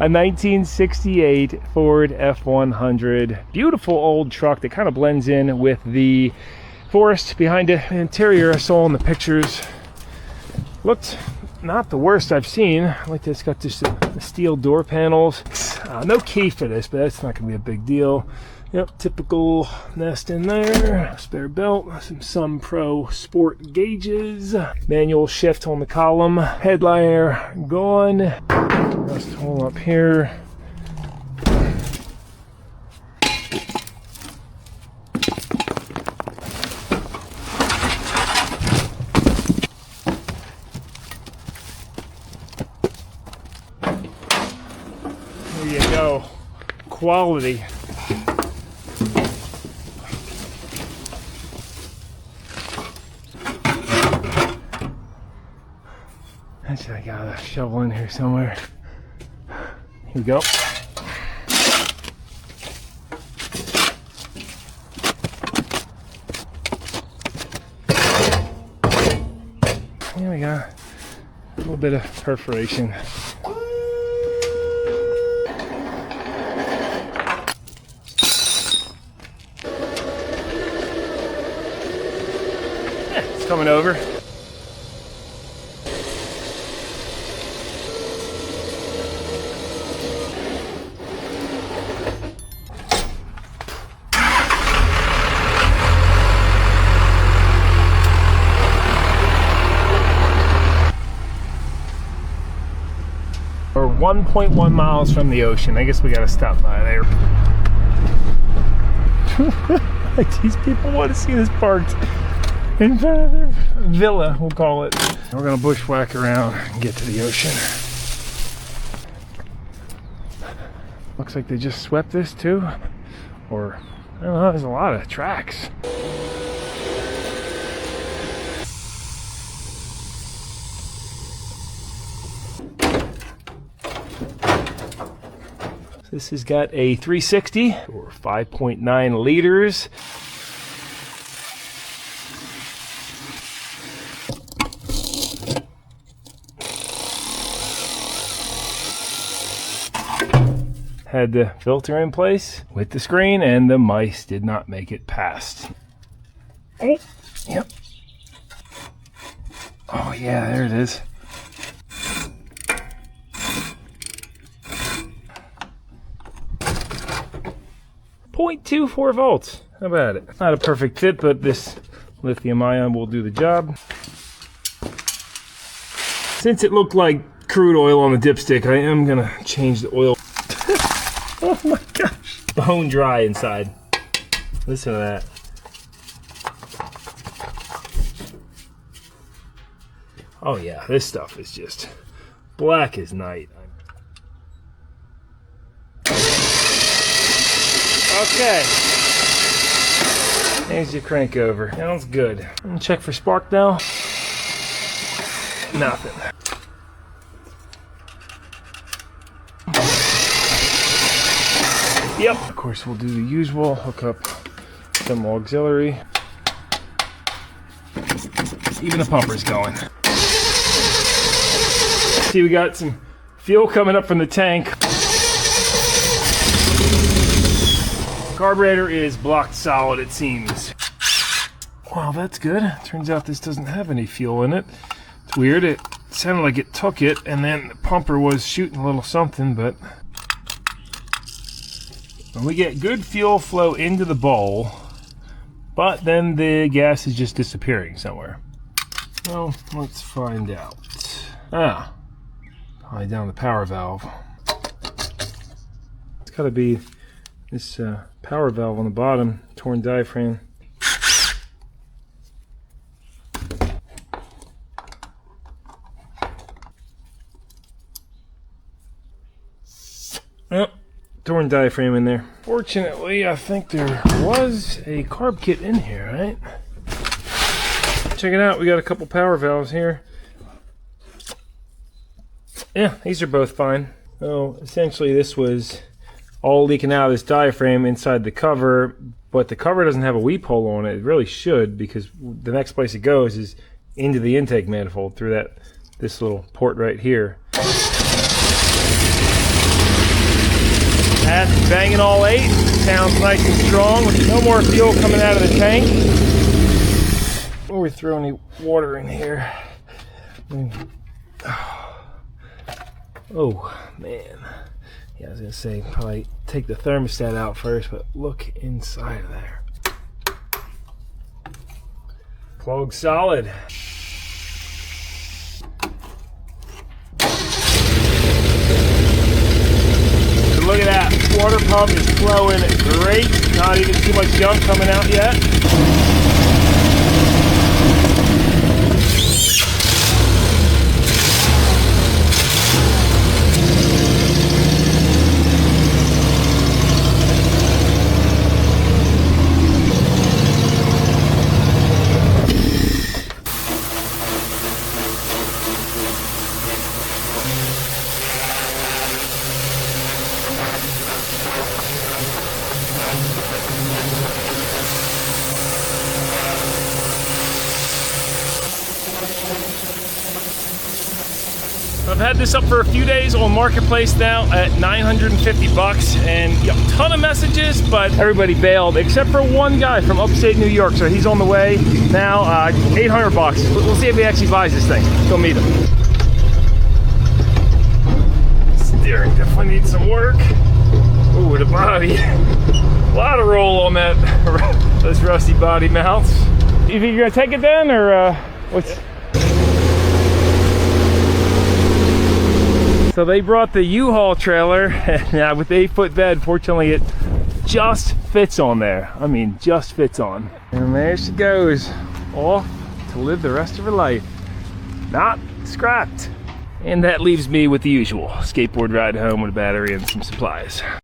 A 1968 Ford F-100. Beautiful old truck that kind of blends in with the forest behind it. The interior I saw in the pictures looked not the worst I've seen. Like this, got just the steel door panels. No key for this, but that's not gonna be a big deal. Yep, typical nest in there. Spare belt, some Pro Sport gauges. Manual shift on the column. Headliner gone. Rust hole up here. There you go. Quality. Actually, I got a shovel in here somewhere. Here we go. Here we go. A little bit of perforation. Yeah, it's coming over. We're 1.1 miles from the ocean. I guess we gotta stop by there. Like, these people want to see this parked in front of their villa, we'll call it. We're gonna bushwhack around and get to the ocean. Looks like they just swept this too. Or, I don't know, there's a lot of tracks. This has got a 360 or 5.9 liters. Had the filter in place with the screen, and the mice did not make it past. Oh, yep. Oh yeah, there it is. 0.24 volts. How about it? Not a perfect fit, but this lithium ion will do the job. Since it looked like crude oil on the dipstick, I am gonna change the oil. Oh my gosh. Bone dry inside. Listen to that. Oh yeah, this stuff is just black as night. Okay. There's your crank over. Sounds good. I'm gonna check for spark now. Nothing. Yep. Of course, we'll do the usual. Hook up some auxiliary. Even the pumper's going. See, we got some fuel coming up from the tank. Carburetor is blocked solid, it seems. Wow, that's good. Turns out this doesn't have any fuel in it. It's weird. It sounded like it took it, and then the pumper was shooting a little something, but we get good fuel flow into the bowl, but then the gas is just disappearing somewhere. Well, let's find out. Ah, probably down the power valve. It's got to be this power valve on the bottom, torn diaphragm. Yep, torn diaphragm in there. Fortunately, I think there was a carb kit in here, right? Check it out, we got a couple power valves here. Yeah, these are both fine. So essentially this was all leaking out of this diaphragm inside the cover, but the cover doesn't have a weep hole on it. It really should, because the next place it goes is into the intake manifold through this little port right here. That's banging all 8. Sounds nice and strong with no more fuel coming out of the tank. Before we throw any water in here. Oh man. Yeah, I was gonna say probably take the thermostat out first, but look inside of there. Plug solid. Look at that, water pump is flowing great. Not even too much junk coming out yet. I've had this up for a few days on Marketplace now at 950 bucks, and a ton of messages, but everybody bailed except for one guy from upstate New York. So he's on the way now. 800 bucks. We'll see if he actually buys this thing. Let's go meet him. Steering definitely needs some work. Ooh, the body. A lot of roll on that. Those rusty body mounts. You think you're gonna take it then, or what's? Yeah. So they brought the U-Haul trailer with the 8-foot bed. Fortunately, it just fits on there. I mean, just fits on. And there she goes, off to live the rest of her life. Not scrapped. And that leaves me with the usual skateboard ride home with a battery and some supplies.